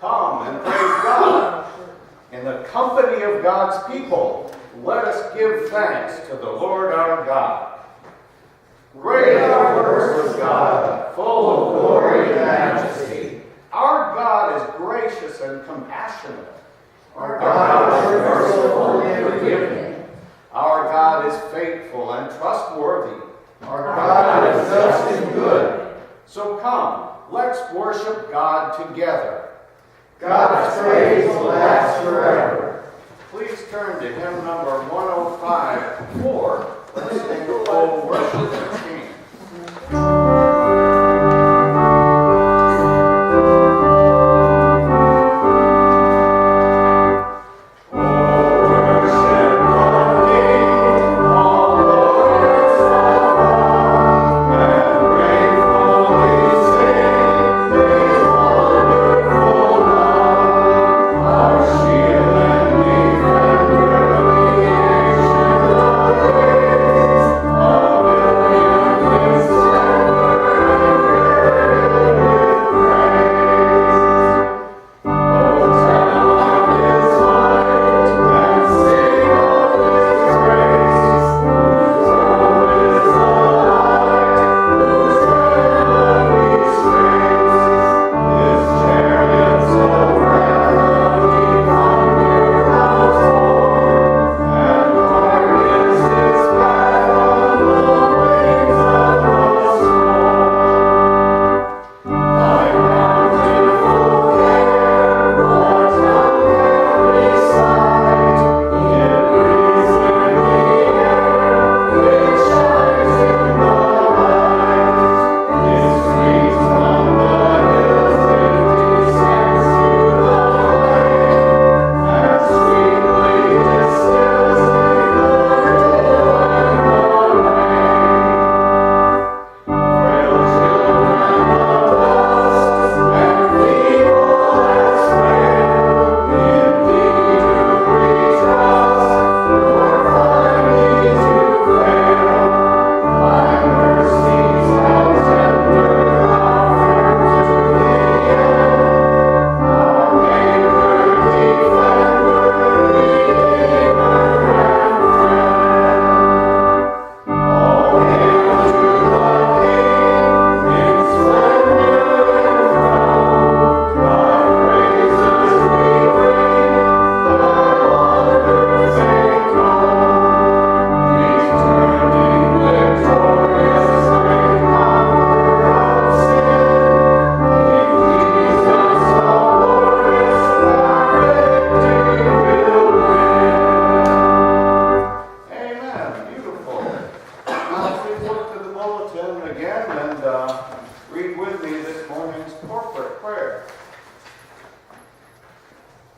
Come and praise God. In the company of God's people, let us give thanks to the Lord our God. Great are the works of God, full of glory and majesty. Our God is gracious and compassionate. Our God is merciful and forgiving. Our God is faithful and trustworthy. Our God is just and good. So come, let's worship God together. God's praise will last forever. Please turn to hymn number 105-4. Let's sing "O Worship the King."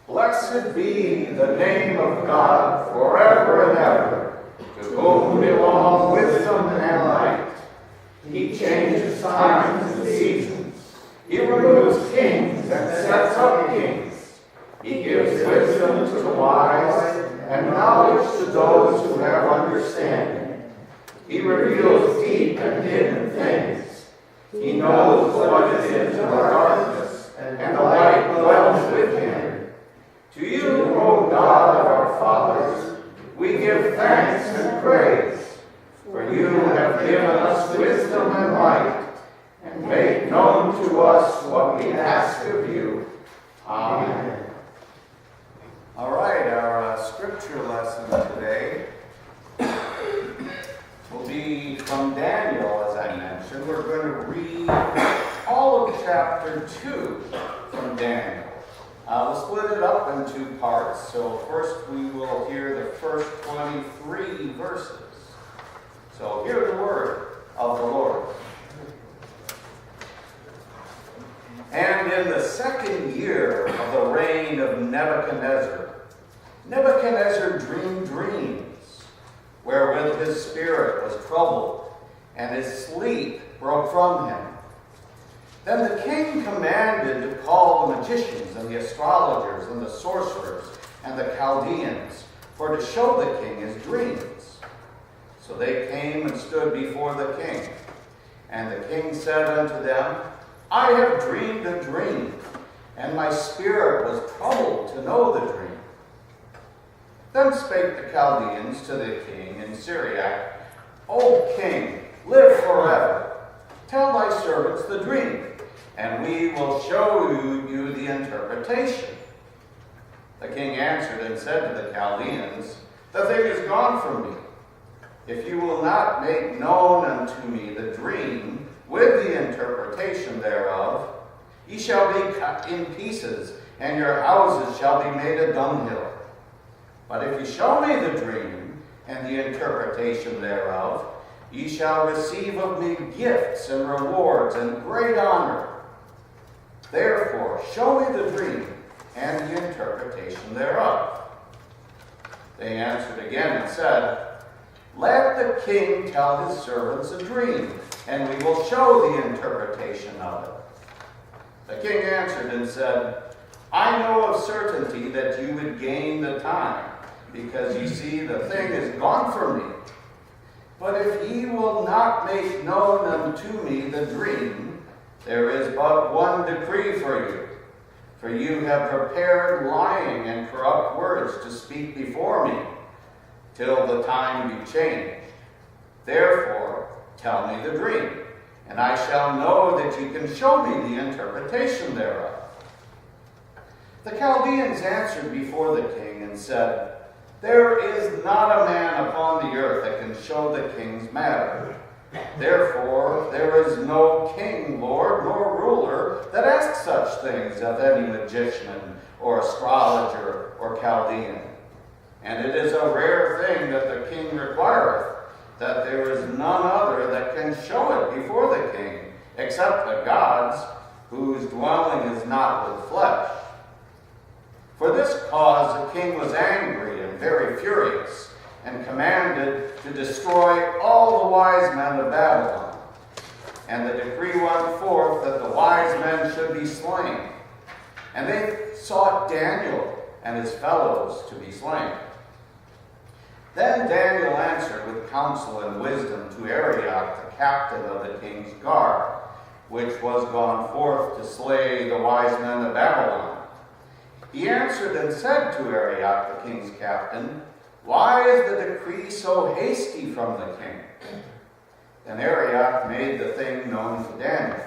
Blessed be the name of God forever and ever, to whom belong wisdom and might. He changes times and seasons. He removes kings and sets up kings. He gives wisdom to the wise and knowledge to those who have understanding. He reveals deep and hidden things. He knows what is in the darkness, and the light dwells with him. To you, O God of our fathers, we give thanks and praise, for you have given us wisdom and light, and made known to us what we ask of you. Amen. All right, our scripture lesson today will be from Daniel, as I mentioned. We're going to read all of chapter 2 from Daniel. We'll split it up in two parts. So first we will hear the first 23 verses. So hear the word of the Lord. And in the second year of the reign of Nebuchadnezzar, Nebuchadnezzar dreamed dreams, wherewith his spirit was troubled, and his sleep broke from him. Then the king commanded to call the magicians and the astrologers and the sorcerers and the Chaldeans, for to show the king his dreams. So they came and stood before the king. And the king said unto them, I have dreamed a dream, and my spirit was troubled to know the dream. Then spake the Chaldeans to the king in Syriac, O king, live forever. Tell thy servants the dream, and we will show you the interpretation. The king answered and said to the Chaldeans, The thing is gone from me. If you will not make known unto me the dream with the interpretation thereof, ye shall be cut in pieces, and your houses shall be made a dunghill. But if ye show me the dream and the interpretation thereof, ye shall receive of me gifts and rewards and great honor. Therefore, show me the dream and the interpretation thereof. They answered again and said, Let the king tell his servants a dream, and we will show the interpretation of it. The king answered and said, I know of certainty that you would gain the time, because ye see the thing is gone from me. But if ye will not make known unto me the dream, there is but one decree for you. For you have prepared lying and corrupt words to speak before me, till the time be changed. Therefore, tell me the dream, and I shall know that ye can show me the interpretation thereof. The Chaldeans answered before the king and said, There is not a man upon the earth that can show the king's matter. Therefore, there is no king, lord, nor ruler that asks such things of any magician or astrologer or Chaldean. And it is a rare thing that the king requireth, that there is none other that can show it before the king, except the gods, whose dwelling is not with flesh. For this cause the king was angry and very furious, and commanded to destroy all the wise men of Babylon. And the decree went forth that the wise men should be slain. And they sought Daniel and his fellows to be slain. Then Daniel answered with counsel and wisdom to Arioch, the captain of the king's guard, which was gone forth to slay the wise men of Babylon. He answered and said to Arioch, the king's captain, Why is the decree so hasty from the king? Then Arioch made the thing known to Daniel.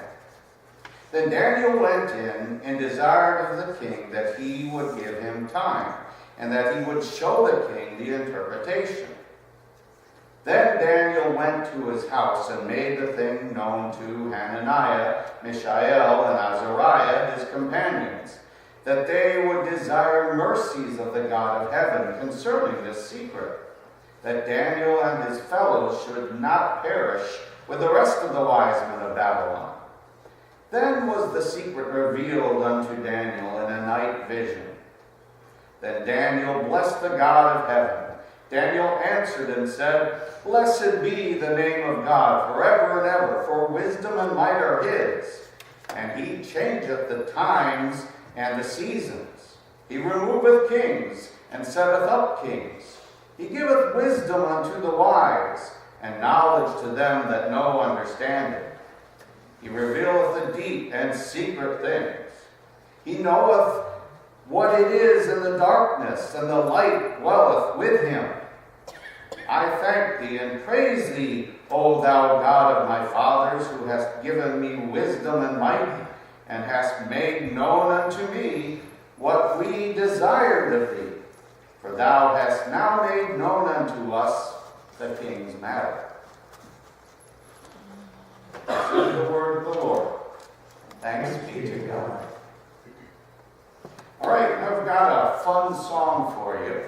Then Daniel went in and desired of the king that he would give him time, and that he would show the king the interpretation. Then Daniel went to his house and made the thing known to Hananiah, Mishael, and Azariah, his companions, that they would desire mercies of the God of heaven concerning this secret, that Daniel and his fellows should not perish with the rest of the wise men of Babylon. Then was the secret revealed unto Daniel in a night vision. Then Daniel blessed the God of heaven. Daniel answered and said, Blessed be the name of God forever and ever, for wisdom and might are his. And he changeth the times and the seasons. He removeth kings, and setteth up kings. He giveth wisdom unto the wise, and knowledge to them that know understanding. He revealeth the deep and secret things. He knoweth what it is in the darkness, and the light dwelleth with him. I thank thee and praise thee, O thou God of my fathers, who hast given me wisdom and might, and hast made known unto me what we desired of thee. For thou hast now made known unto us the king's matter. This is the word of the Lord. Thanks be to God. All right, I've got a fun song for you.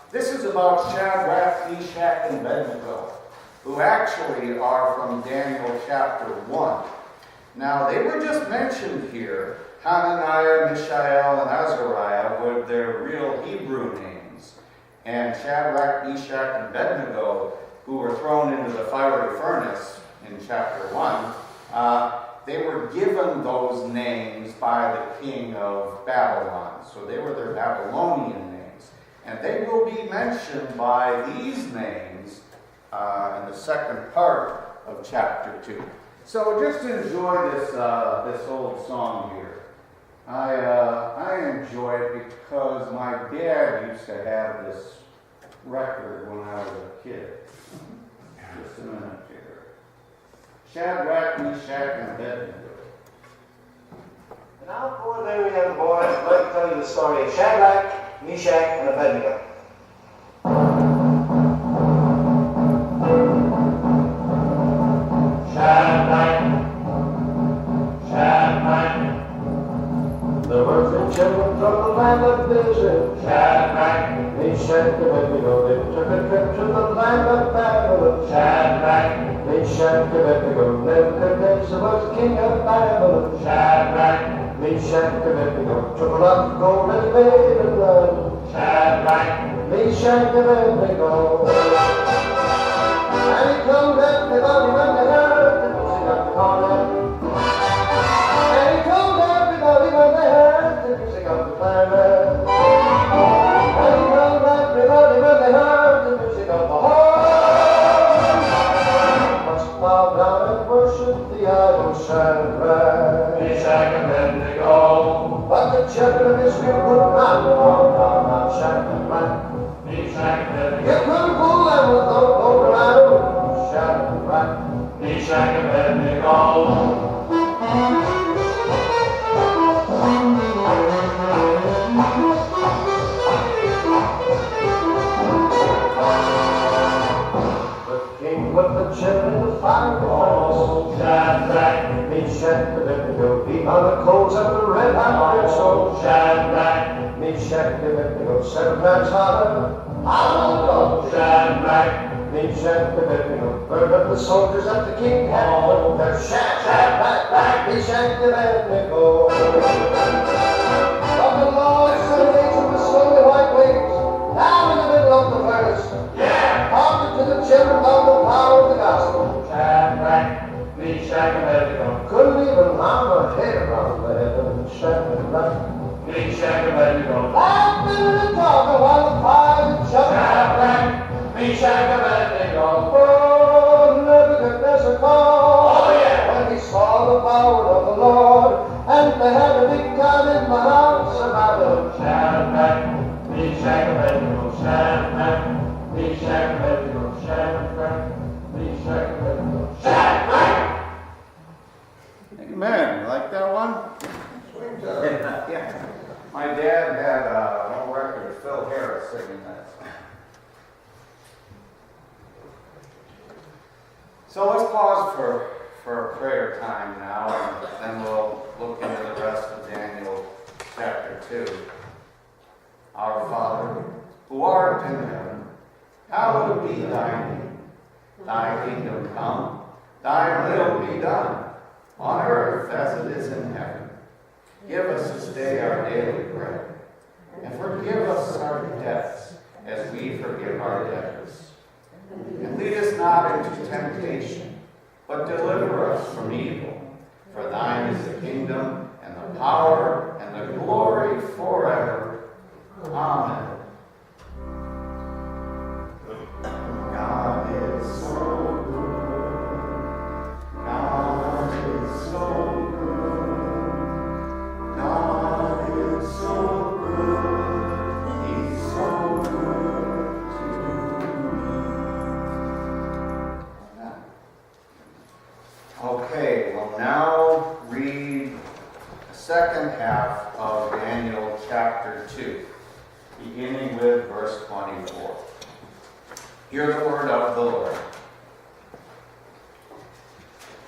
This is about Shadrach, Meshach, and Abednego, who actually are from Daniel chapter 1. Now, they were just mentioned here. Hananiah, Mishael, and Azariah were their real Hebrew names. And Shadrach, Meshach, and Abednego, who were thrown into the fiery furnace in chapter 1, they were given those names by the king of Babylon. So they were their Babylonian names. And they will be mentioned by these names in the second part of chapter 2. So just enjoy this old song here. I enjoy it because my dad used to have this record when I was a kid. Just a minute here. Shadrach, Meshach, and Abednego. Now, for there we have the boys. I'd like to tell you the story of Shadrach, Meshach, and Abednego. There were three children from the land of Israel. Shadrach, Meshach, and Abednego. They took a trip to the land of Babylon. Shadrach, Meshach, and Abednego. Nebuchadnezzar was king of Babylon. Shadrach, Meshach, and Abednego. Took a lot of gold and made it blood. Shadrach, Meshach, and Abednego. And he told everybody when they heard the music of the cornet. And he told everybody when they heard the music of the clarinet. And he told everybody when they heard the music of the horn. Must bow down and worship the idol Shadrach, Meshach, and Abednego. But the children of Israel would not bow down on Shadrach, Meshach, and Abednego. You couldn't fool them with no golden idol Shadrach, Meshach, and Abednego. Put the children in the fire furnace. Shadrach, Meshach, and Abednego. Beat on the coals of the red hot brimstone. Shadrach, Meshach, and Abednego. 7 times hotter, hallelujah. Shadrach, Meshach, and Abednego. Burned up the soldiers that the king had put their Shadrach, Meshach, and Abednego. But the Lord sent an angel with snowy white wings down in the middle of the furnace. Talking to the children about the power of the gospel. Shadrach, Meshach, and Abednego. Couldn't even harm a hair around the head of Shadrach, Meshach, and Abednego. Laughing and talking while the fire is shut. Shadrach, Meshach, and Abednego. Oh, Nebuchadnezzar called. Oh, yeah. When he saw the power of the Lord, and they had a big time in the house of Babylon. Shadrach, Meshach, and Abednego. Shadrach, Meshach, and Abednego. Shadrach, Meshach, and Abednego. Shadrach! Amen. You like that one? Yeah. My dad had an old record of Phil Harris singing that song. So let's pause for a prayer time now, and then we'll look into the rest of Daniel chapter 2. Our Father, who art in heaven, hallowed be thy name. Thy kingdom come, thy will be done, on earth as it is in heaven. Give us this day our daily bread, and forgive us our debts as we forgive our debtors. And lead us not into temptation, but deliver us from evil. For thine is the kingdom, and the power, and the glory forever. Amen. God is so good. God is so good. God is so good. He's so good to me. Okay, we'll now read the second half of Daniel chapter 2, beginning with verse 24. Hear the word of the Lord.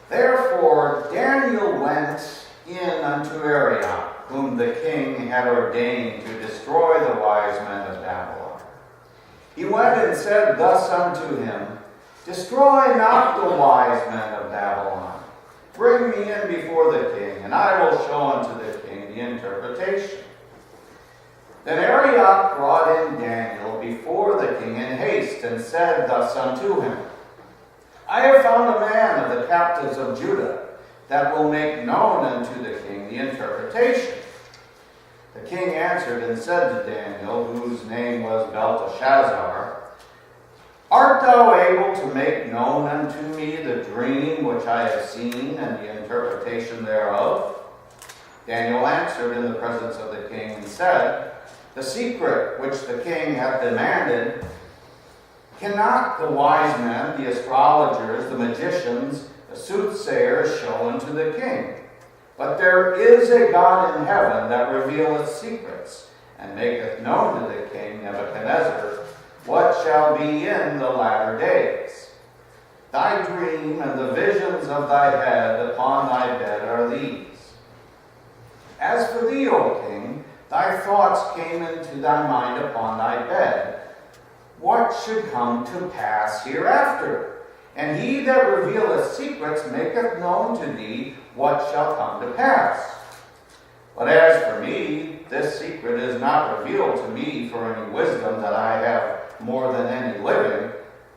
Therefore Daniel went in unto Arioch, whom the king had ordained to destroy the wise men of Babylon. He went and said thus unto him, Destroy not the wise men of Babylon. Bring me in before the king, and I will show unto the king the interpretation. Then Arioch brought in Daniel before the king in haste, and said thus unto him, I have found a man of the captives of Judah, that will make known unto the king the interpretation. The king answered and said to Daniel, whose name was Belteshazzar, Art thou able to make known unto me the dream which I have seen, and the interpretation thereof? Daniel answered in the presence of the king and said, "The secret which the king hath demanded, cannot the wise men, the astrologers, the magicians, the soothsayers show unto the king? But there is a God in heaven that revealeth secrets, and maketh known to the king Nebuchadnezzar what shall be in the latter days. Thy dream and the visions of thy head upon thy bed are these. As for thee, O king, thy thoughts came into thy mind upon thy bed, what should come to pass hereafter? And he that revealeth secrets maketh known to thee what shall come to pass. But as for me, this secret is not revealed to me for any wisdom that I have more than any living,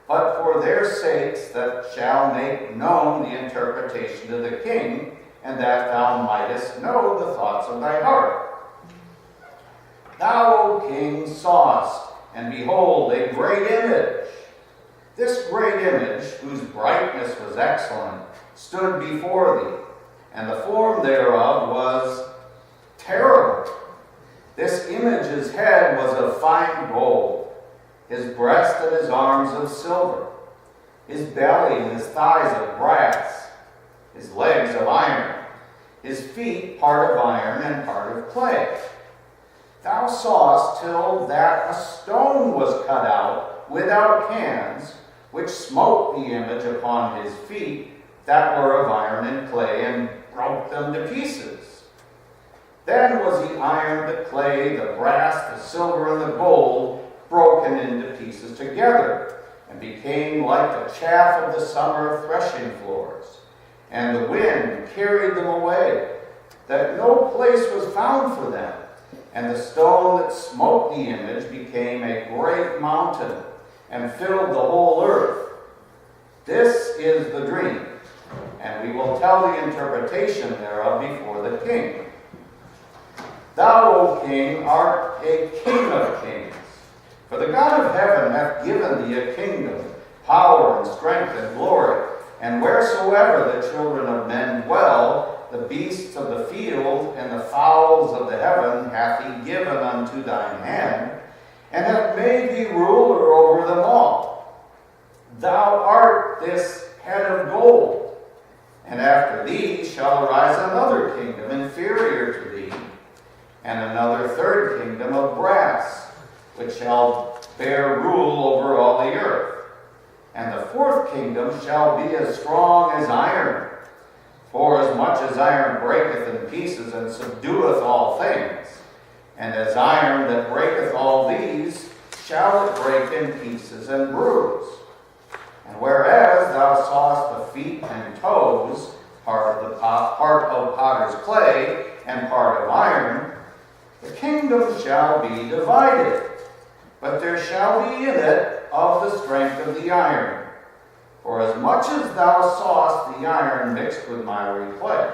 but for their sakes that shall make known the interpretation to the king, and that thou mightest know the thoughts of thy heart. Thou, O king, sawest, and behold, a great image. This great image, whose brightness was excellent, stood before thee, and the form thereof was terrible. This image's head was of fine gold, his breast and his arms of silver, his belly and his thighs of brass, his legs of iron, his feet part of iron and part of clay. Thou sawest till that a stone was cut out without hands, which smote the image upon his feet that were of iron and clay, and broke them to pieces. Then was the iron, the clay, the brass, the silver, and the gold broken into pieces together, and became like the chaff of the summer threshing floors. And the wind carried them away, that no place was found for them. And the stone that smote the image became a great mountain, and filled the whole earth. This is the dream, and we will tell the interpretation thereof before the king. Thou, O king, art a king of kings. For the God of heaven hath given thee a kingdom, power and strength and glory. And wheresoever the children of men dwell, the beasts of the field and the fowls of the heaven hath he given unto thine hand, and hath made thee ruler over them all. Thou art this head of gold, and after thee shall arise another kingdom inferior to thee, and another third kingdom of brass, which shall bear rule over all the earth. And the fourth kingdom shall be as strong as iron. For as much as iron breaketh in pieces and subdueth all things, and as iron that breaketh all these, shall it break in pieces and bruise. And whereas thou sawest the feet and toes, part of potter's clay, and part of iron, the kingdom shall be divided, but there shall be in it of the strength of the iron. For as much as thou sawest the iron mixed with miry clay,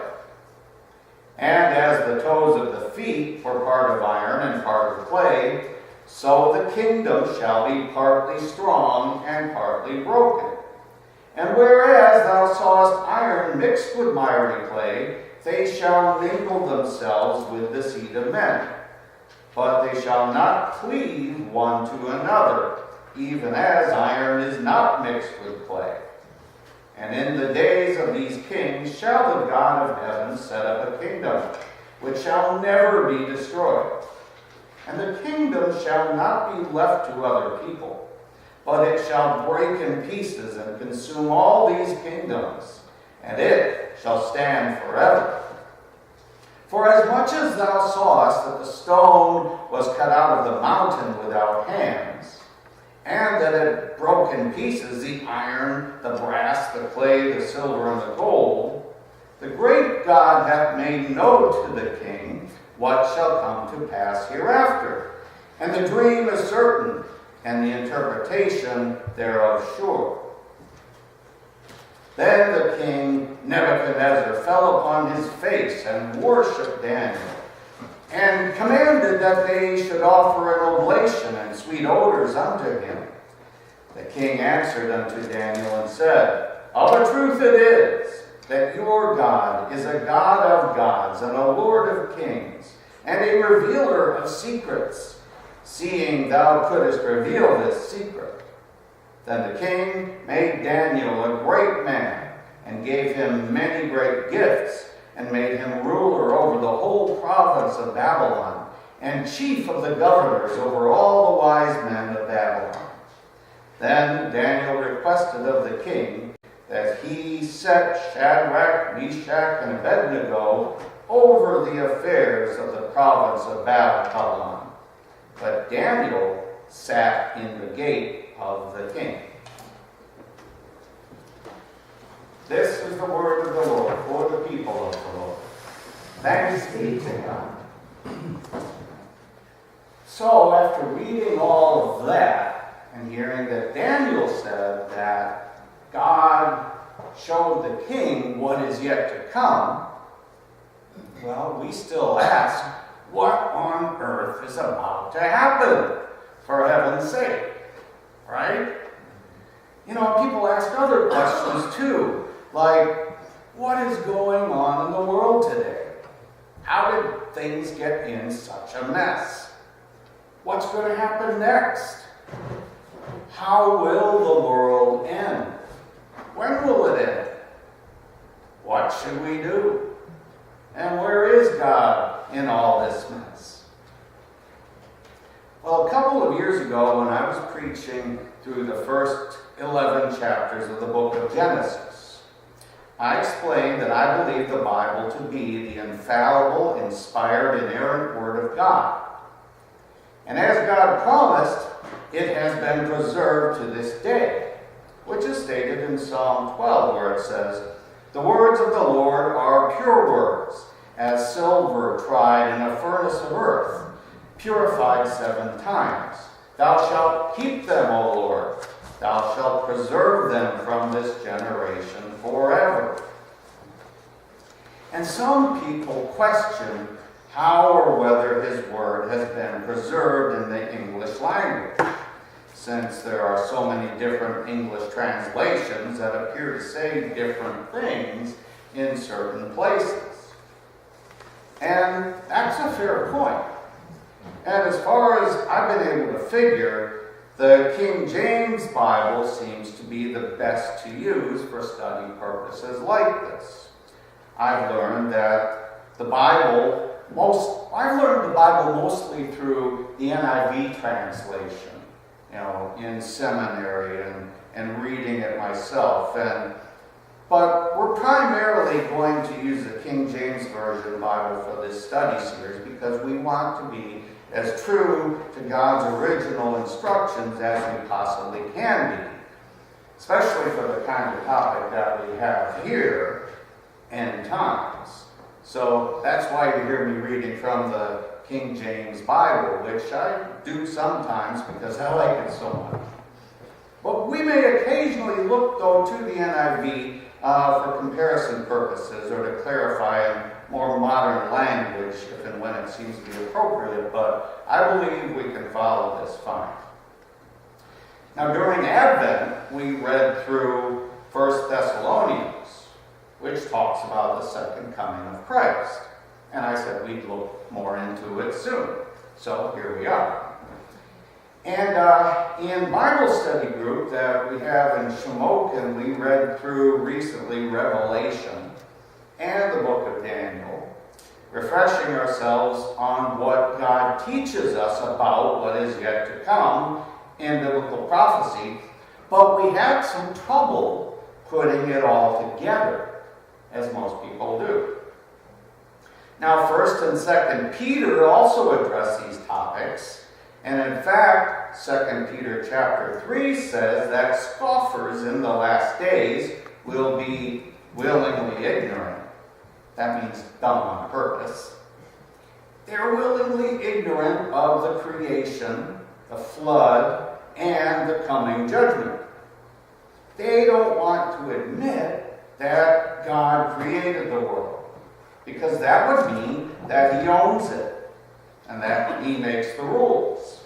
and as the toes of the feet were part of iron and part of clay, so the kingdom shall be partly strong and partly broken. And whereas thou sawest iron mixed with miry clay, they shall mingle themselves with the seed of men. But they shall not cleave one to another, even as iron is not mixed with clay. And in the days of these kings shall the God of heaven set up a kingdom, which shall never be destroyed. And the kingdom shall not be left to other people, but it shall break in pieces and consume all these kingdoms, and it shall stand forever. For as much as thou sawest that the stone was cut out of the mountain without hands, and that it broke in pieces the iron, the brass, the clay, the silver, and the gold, the great God hath made known to the king what shall come to pass hereafter. And the dream is certain, and the interpretation thereof sure. Then the king Nebuchadnezzar fell upon his face and worshipped Daniel, and commanded that they should offer an oblation and sweet odors unto him. The king answered unto Daniel and said, Of a truth it is, that your God is a God of gods and a Lord of kings, and a revealer of secrets, seeing thou couldst reveal this secret. Then the king made Daniel a great man, and gave him many great gifts, and made him ruler over the whole province of Babylon, and chief of the governors over all the wise men of Babylon. Then Daniel requested of the king that he set Shadrach, Meshach, and Abednego over the affairs of the province of Babylon. But Daniel sat in the gate of the king. This is the word of the Lord for the people of the Lord. Thanks be to God. So, after reading all of that and hearing that Daniel said that God showed the king what is yet to come, well, we still ask, what on earth is about to happen? For heaven's sake, right? You know, people ask other questions too, like, what is going on in the world today? How did things get in such a mess? What's going to happen next? How will the world end? When will it end? What should we do? And where is God in all this mess? Well, a couple of years ago, when I was preaching through the first 11 chapters of the book of Genesis, I explained that I believe the Bible to be the infallible, inspired, inerrant Word of God. And as God promised, it has been preserved to this day, which is stated in Psalm 12, where it says, "The words of the Lord are pure words, as silver tried in a furnace of earth, purified 7 times. Thou shalt keep them, O Lord. Thou shalt preserve them from this generation forever." And some people question how or whether his word has been preserved in the English language, since there are so many different English translations that appear to say different things in certain places. And that's a fair point. And as far as I've been able to figure, the King James Bible seems to be the best to use for study purposes like this. I've learned the Bible mostly through the NIV translation, in seminary and reading it myself. But we're primarily going to use the King James Version Bible for this study series because we want to be as true to God's original instructions as we possibly can be, especially for the kind of topic that we have here, end times. So that's why you hear me reading from the King James Bible, which I do sometimes because I like it so much. But we may occasionally look, though, to the NIV for comparison purposes or to clarify in more modern language if and when it seems to be appropriate, but I believe we can follow this fine. Now, during Advent, we read through 1 Thessalonians, which talks about the second coming of Christ. And I said we'd look more into it soon. So here we are. And in Bible study group that we have in Shamokin, we read through recently Revelation and the book of Daniel, refreshing ourselves on what God teaches us about what is yet to come in biblical prophecy. But we had some trouble putting it all together, as most people do. Now, 1 and 2 Peter also address these topics, and in fact, 2 Peter chapter 3 says that scoffers in the last days will be willingly ignorant. That means dumb on purpose. They're willingly ignorant of the creation, the flood, and the coming judgment. They don't want to admit that God created the world, because that would mean that he owns it and that he makes the rules.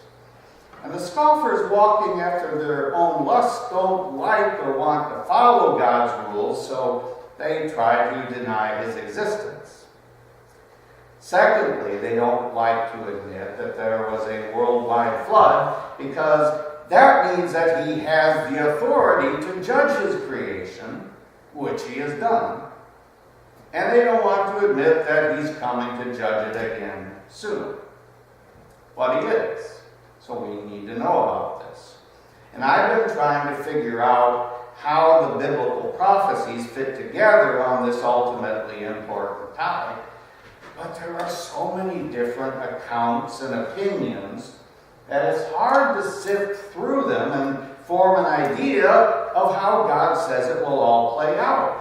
And the scoffers walking after their own lust don't like or want to follow God's rules, so they try to deny his existence. Secondly, they don't like to admit that there was a worldwide flood because that means that he has the authority to judge his creation, which he has done. And they don't want to admit that he's coming to judge it again soon. But he is. So we need to know about this. And I've been trying to figure out how the biblical prophecies fit together on this ultimately important topic. But there are so many different accounts and opinions that it's hard to sift through them and form an idea of how God says it will all play out.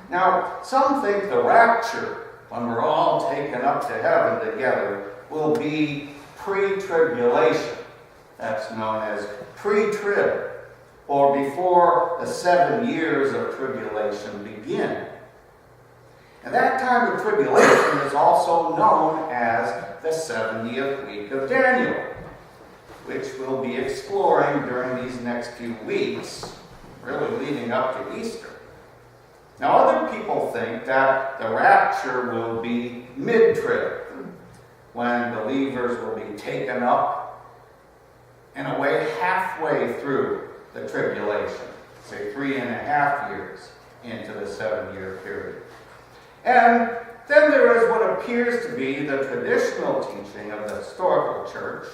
Now, some think the rapture, when we're all taken up to heaven together, will be pre-tribulation. That's known as pre-trib, or before the 7 years of tribulation begin. And that time of tribulation is also known as the 70th week of Daniel, which we'll be exploring during these next few weeks, really leading up to Easter. Now, other people think that the rapture will be mid-trib, when believers will be taken up in a way halfway through the tribulation, say 3.5 years into the 7-year period. And then there is what appears to be the traditional teaching of the historical church,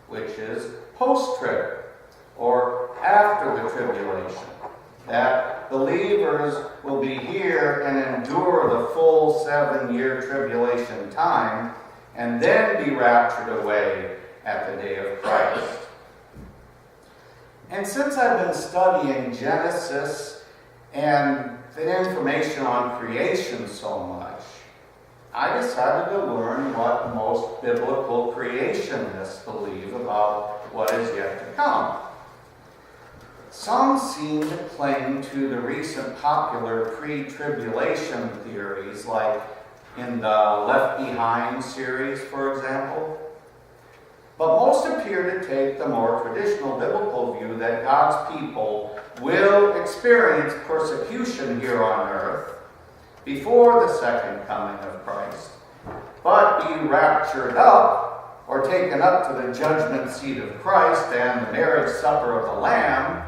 which is post-trib, or after the tribulation, that believers will be here and endure the full 7-year tribulation time, and then be raptured away at the day of Christ. And since I've been studying Genesis and the information on creation so much, I decided to learn what most biblical creationists believe about what is yet to come. Some seem to cling to the recent popular pre-tribulation theories, like in the Left Behind series, for example. But most appear to take the more traditional biblical view that God's people will experience persecution here on earth before the second coming of Christ, but be raptured up or taken up to the judgment seat of Christ and the marriage supper of the Lamb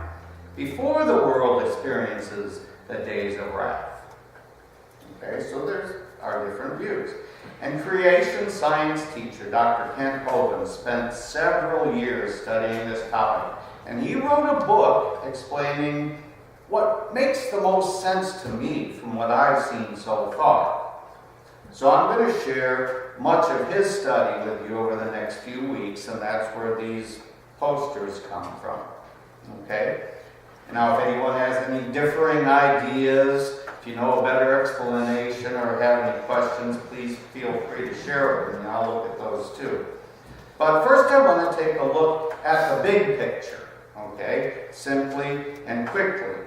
before the world experiences the days of wrath. Okay, so there's our different views. And creation science teacher Dr. Kent Hovind spent several years studying this topic, and he wrote a book explaining what makes the most sense to me from what I've seen so far. So I'm going to share much of his study with you over the next few weeks, and that's where these posters come from. Okay? Now, if anyone has any differing ideas, if you know a better explanation or have any questions, please feel free to share it with me. I'll look at those too. But first I want to take a look at the big picture, okay? Simply and quickly.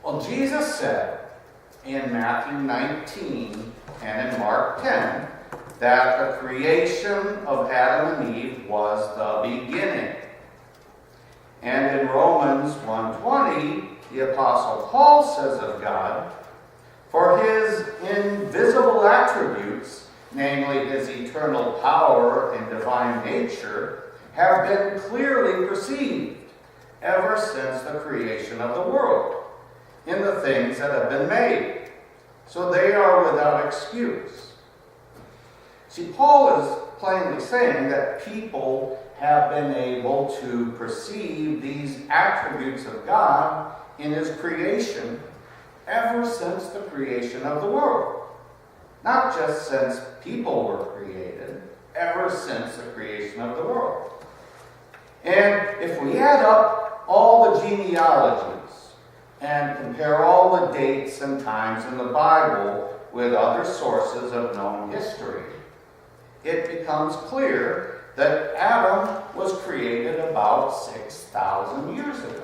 Well, Jesus said in Matthew 19 and in Mark 10 that the creation of Adam and Eve was the beginning. And in Romans 1:20, the Apostle Paul says of God, for his invisible attributes, namely his eternal power and divine nature, have been clearly perceived ever since the creation of the world, in the things that have been made. So they are without excuse. See, Paul is plainly saying that people have been able to perceive these attributes of God in his creation ever since the creation of the world. Not just since people were created, ever since the creation of the world. And if we add up all the genealogies and compare all the dates and times in the Bible with other sources of known history, it becomes clear that Adam was created about 6,000 years ago.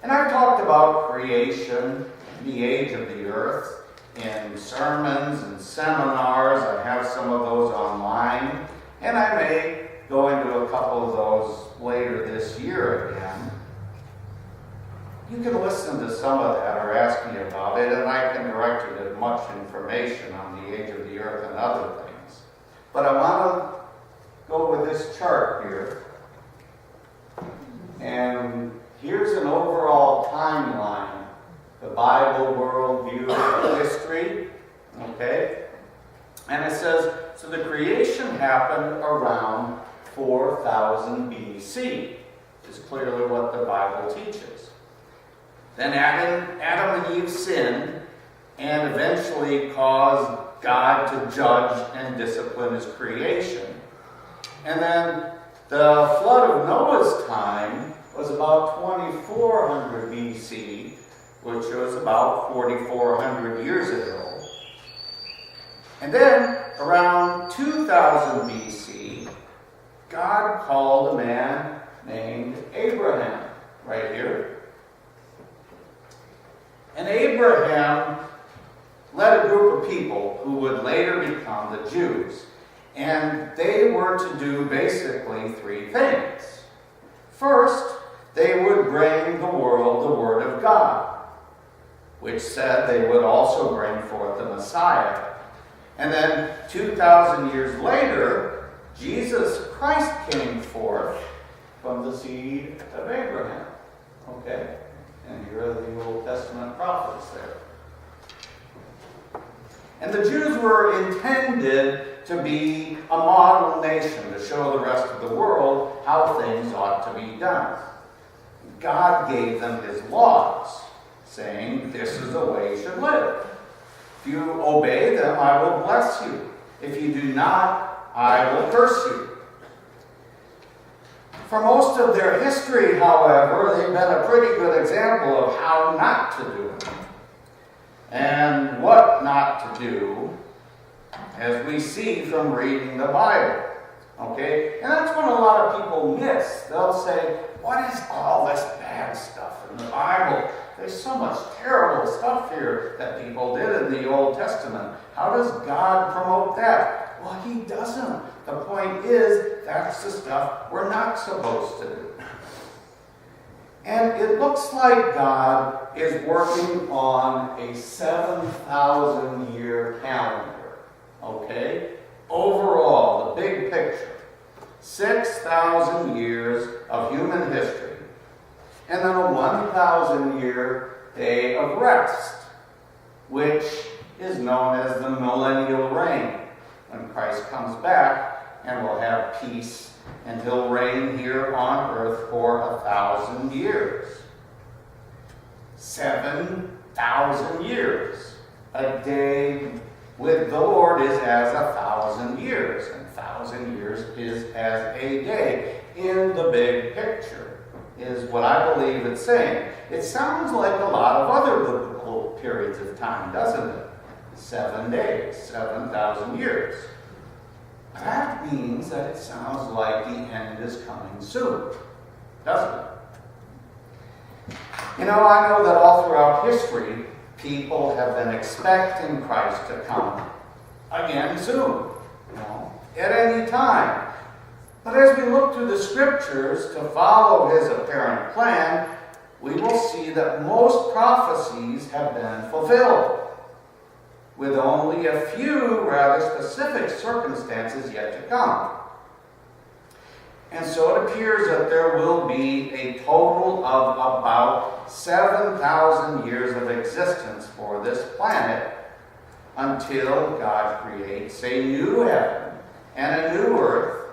And I've talked about creation, the age of the earth, in sermons and seminars. I have some of those online, and I may go into a couple of those later this year again. You can listen to some of that or ask me about it, and I can direct you to much information on the age of the earth and other things. But I want to go with this chart here. And here's an overall timeline, the Bible worldview of history, okay? And it says, so the creation happened around 4000 BC, is clearly what the Bible teaches. Then Adam and Eve sinned and eventually caused God to judge and discipline his creation. And then the flood of Noah's time was about 2400 BC, which was about 4,400 years ago. And then, around 2000 BC, God called a man named Abraham, right here. And Abraham led a group of people who would later become the Jews. And they were to do basically three things. First, they would bring the world the Word of God, which said they would also bring forth the Messiah. And then 2,000 years later, Jesus Christ came forth from the seed of Abraham. Okay? And here are the Old Testament prophets there. And the Jews were intended to be a model nation, to show the rest of the world how things ought to be done. God gave them his laws, saying, this is the way you should live. If you obey them, I will bless you. If you do not, I will curse you. For most of their history, however, they've been a pretty good example of how not to do it. And what not to do, as we see from reading the Bible. Okay? And that's what a lot of people miss. They'll say, what is all this bad stuff in the Bible? There's so much terrible stuff here that people did in the Old Testament. How does God promote that? Well, he doesn't. The point is, that's the stuff we're not supposed to do. And it looks like God is working on a 7,000-year calendar. Okay? Overall, the big picture. 6,000 years of human history. And then a 1,000-year day of rest, which is known as the millennial reign, when Christ comes back and will have peace, and he'll reign here on earth for 1,000 years. 7,000 years. A day with the Lord is as 1,000 years, and 1,000 years is as a day in the big picture, is what I believe it's saying. It sounds like a lot of other biblical periods of time, doesn't it? 7 days, 7,000 years. That means that it sounds like the end is coming soon, doesn't it? You know, I know that all throughout history, people have been expecting Christ to come again soon, at any time. But as we look through the scriptures to follow his apparent plan, we will see that most prophecies have been fulfilled, with only a few rather specific circumstances yet to come. And so it appears that there will be a total of about 7,000 years of existence for this planet until God creates a new heaven and a new earth,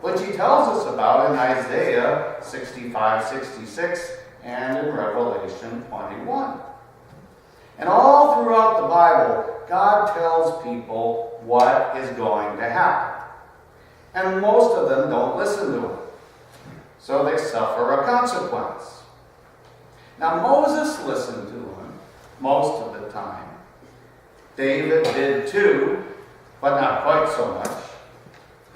which he tells us about in Isaiah 65, 66, and in Revelation 21. And all throughout the Bible, God tells people what is going to happen. And most of them don't listen to him. So they suffer a consequence. Now Moses listened to him most of the time. David did too, but not quite so much.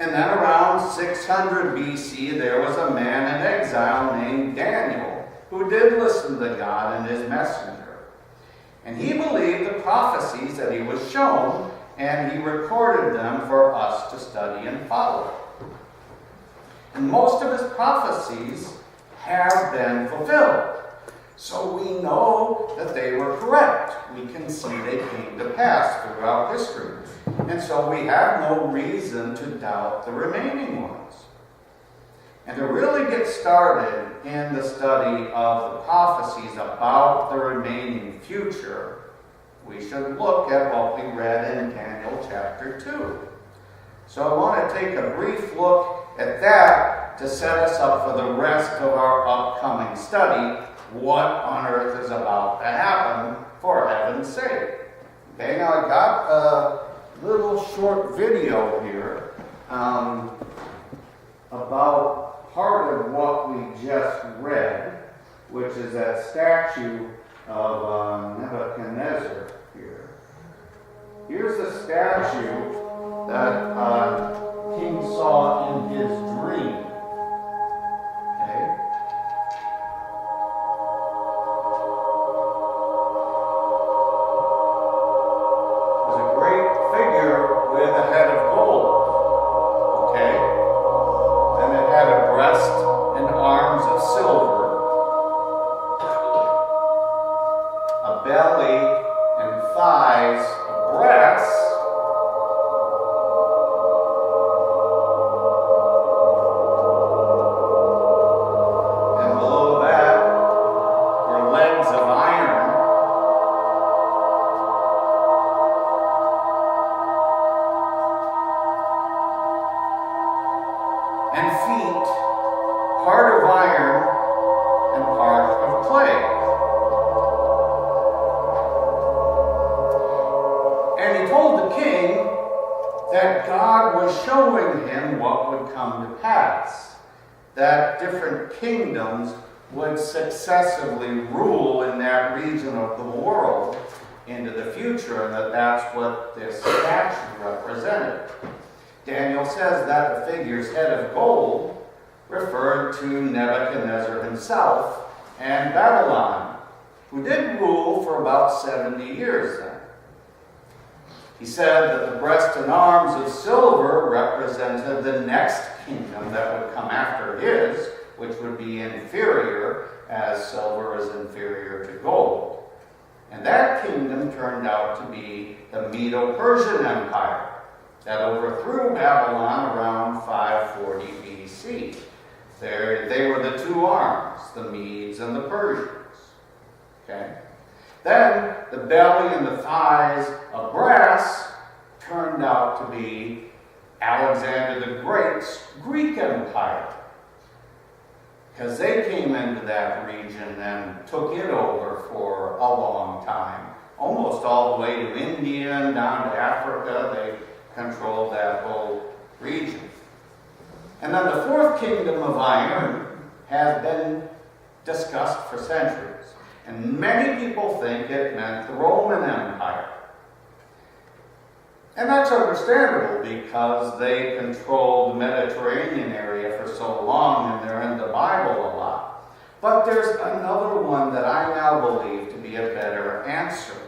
And then around 600 BC, there was a man in exile named Daniel who did listen to God and his messenger. And he believed the prophecies that he was shown, and he recorded them for us to study and follow. And most of his prophecies have been fulfilled. So know that they were correct. We can see they came to pass throughout history. And so we have no reason to doubt the remaining ones. And to really get started in the study of the prophecies about the remaining future, we should look at what we read in Daniel chapter 2. So I want to take a brief look at that to set us up for the rest of our upcoming study, what on earth is about to happen, for heaven's sake. Okay, now I got a little short video here about part of what we just read, which is that statue of Nebuchadnezzar here. Here's the statue that King saw in his dream. Okay? It was a great figure with a head of gold. Okay? And it had a breast and arms of silver, a belly and thighs of brass, and below that were legs of iron, and feet, part of iron and part of clay. And he told the king that God was showing him what would come to pass, that different kingdoms would successively rule in that region of the world into the future, and that that's what this statue represented. Daniel says that the figure's head of gold referred to Nebuchadnezzar himself and Babylon, who did rule for about 70 years then. He said that the breast and arms of silver represented the next kingdom that would come after his, which would be inferior, as silver is inferior to gold. And that kingdom turned out to be the Medo-Persian Empire that overthrew Babylon around 540 BC. They were the two arms, the Medes and the Persians. Okay? Then the belly and the thighs of brass turned out to be Alexander the Great's Greek Empire, because they came into that region and took it over for a long time, almost all the way to India and down to Africa. They controlled that whole region. And then the fourth kingdom of iron has been discussed for centuries. And many people think it meant the Roman Empire. And that's understandable because they controlled the Mediterranean area for so long and they're in the Bible a lot. But there's another one that I now believe to be a better answer,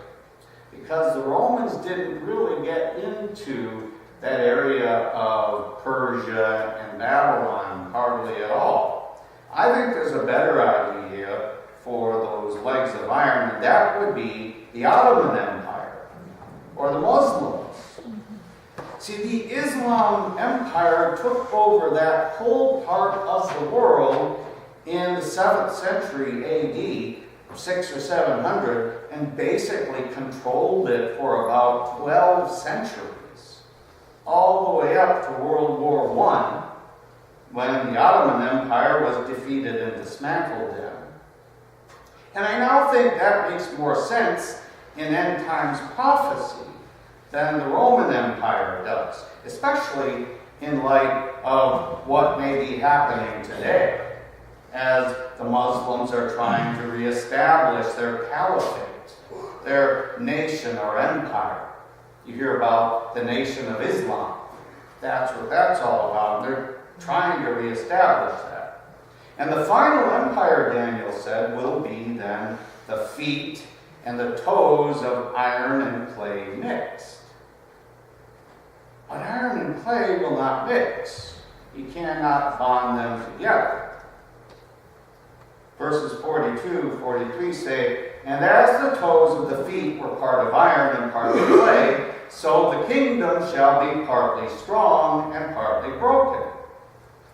because the Romans didn't really get into that area of Persia and Babylon hardly at all. I think there's a better idea for those legs of iron, and that would be the Ottoman Empire or the Muslims. See, the Islam Empire took over that whole part of the world in the 7th century AD, 600 or 700, and basically controlled it for about 12 centuries, all the way up to World War I, when the Ottoman Empire was defeated and dismantled then. And I now think that makes more sense in end times prophecy than the Roman Empire does, especially in light of what may be happening today, as the Muslims are trying to reestablish their caliphate, their nation or empire. You hear about the Nation of Islam. That's what that's all about. They're trying to reestablish that. And the final empire, Daniel said, will be then the feet and the toes of iron and clay mixed. But iron and clay will not mix. You cannot bond them together. Verses 42, 43 say, "And as the toes of the feet were part of iron and part of clay, so the kingdom shall be partly strong and partly broken.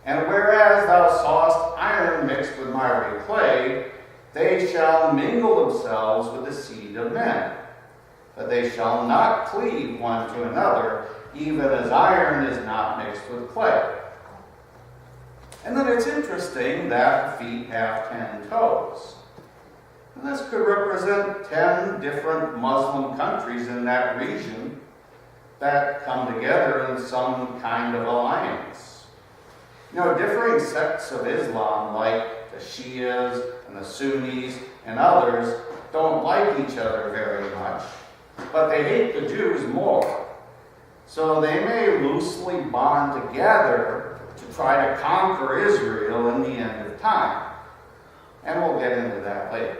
And whereas thou sawest iron mixed with miry clay, they shall mingle themselves with the seed of men. But they shall not cleave one to another, even as iron is not mixed with clay." And then it's interesting that the feet have 10 toes. And this could represent 10 different Muslim countries in that region that come together in some kind of alliance. You know, differing sects of Islam, like the Shias and the Sunnis and others, don't like each other very much, but they hate the Jews more. So they may loosely bond together to try to conquer Israel in the end of time. And we'll get into that later.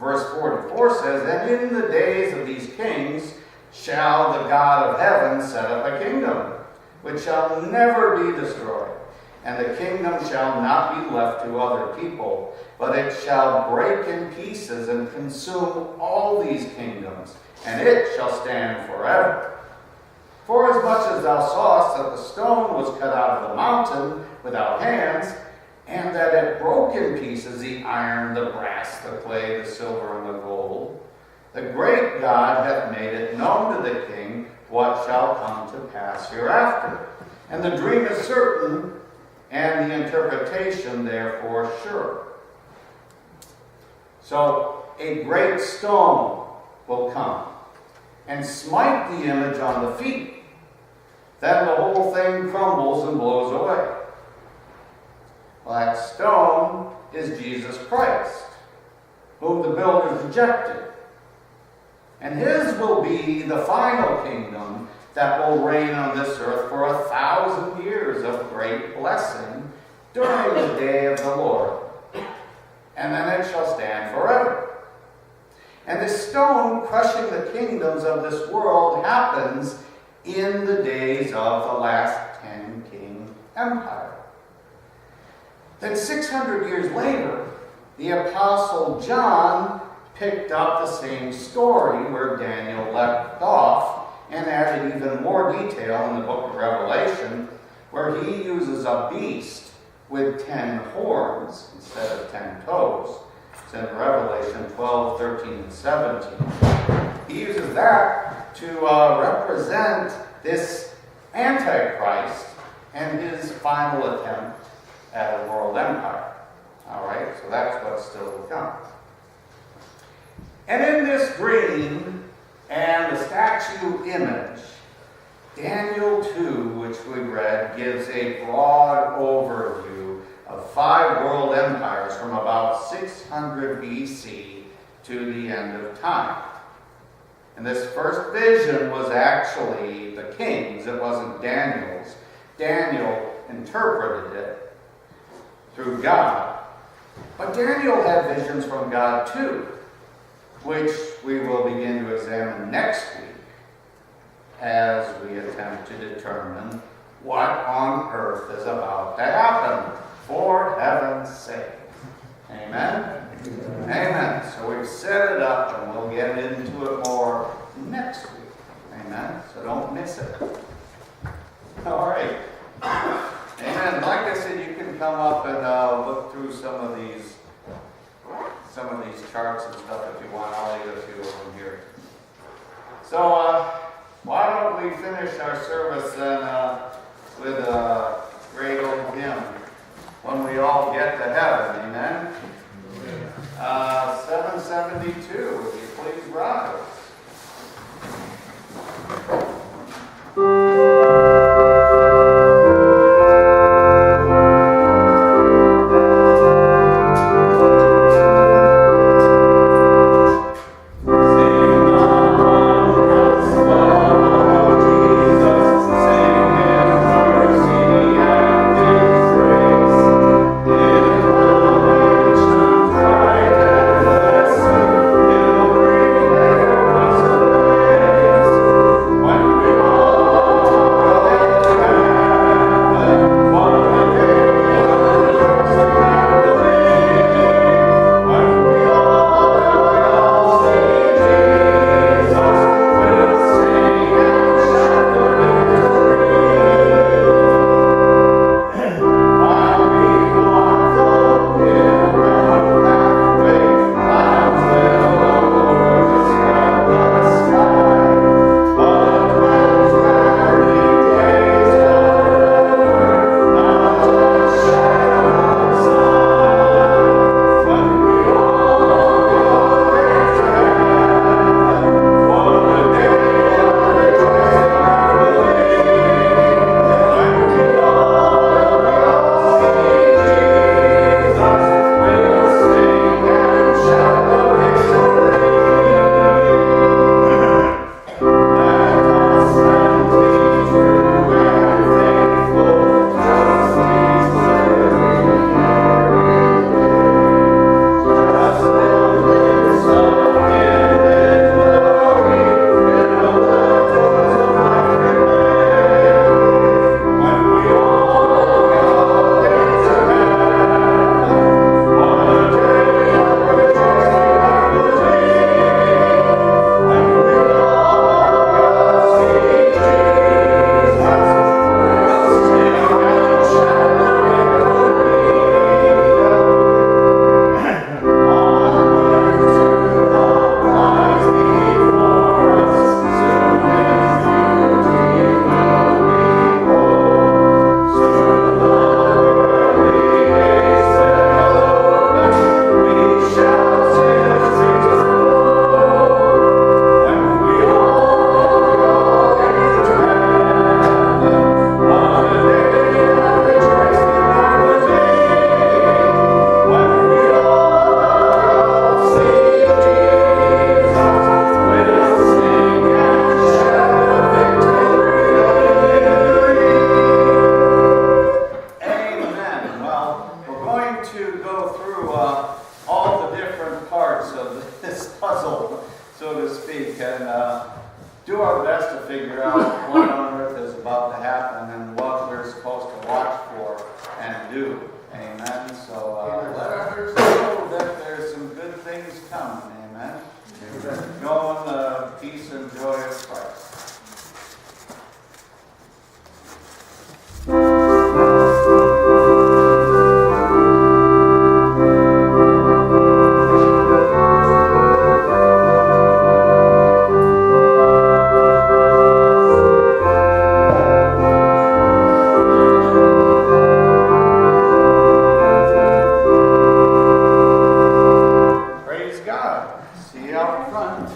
Verse 44 says, "And in the days of these kings shall the God of heaven set up a kingdom, which shall never be destroyed. And the kingdom shall not be left to other people, but it shall break in pieces and consume all these kingdoms, and it shall stand forever. Forasmuch as thou sawest that the stone was cut out of the mountain without hands, and that it broke in pieces the iron, the brass, the clay, the silver, and the gold, the great God hath made it known to the king what shall come to pass hereafter. And the dream is certain, and the interpretation therefore sure." So a great stone will come and smite the image on the feet. Then the whole thing crumbles and blows away. Well, that stone is Jesus Christ, whom the builders rejected. And his will be the final kingdom that will reign on this earth for 1,000 years of great blessing during the day of the Lord. And then it shall stand forever. And the stone crushing the kingdoms of this world happens in the days of the last 10-king empire. Then 600 years later, the Apostle John picked up the same story where Daniel left off and added even more detail in the book of Revelation, where he uses a beast with 10 horns instead of 10 toes. It's in Revelation 12, 13, and 17. He uses that to represent this Antichrist and his final attempt at a world empire. All right, so that's what's still to come. And in this dream and the statue image, Daniel 2, which we read, gives a broad overview of 5 world empires from about 600 BC to the end of time. And this first vision was actually the king's, it wasn't Daniel's. Daniel interpreted it through God. But Daniel had visions from God too, which we will begin to examine next week as we attempt to determine what on earth is about to happen, for heaven's sake. Amen? Amen. So we've set it up and we'll get into it more next week. Amen? So don't miss it. All right. Amen. Like I said, you can come up and look through some of these charts and stuff if you want. I'll leave a few of them here. So why don't we finish our service then with a great old hymn, When We All Get to Heaven. Amen? 772, would you please rise? Thank you. puzzle, so to speak, and do our best to figure out what on earth is about to happen and what we're supposed to watch for and do. Amen. So let others know that there's some good things coming. Amen. Go in the peace and joy of Christ. Praise God. See you out front.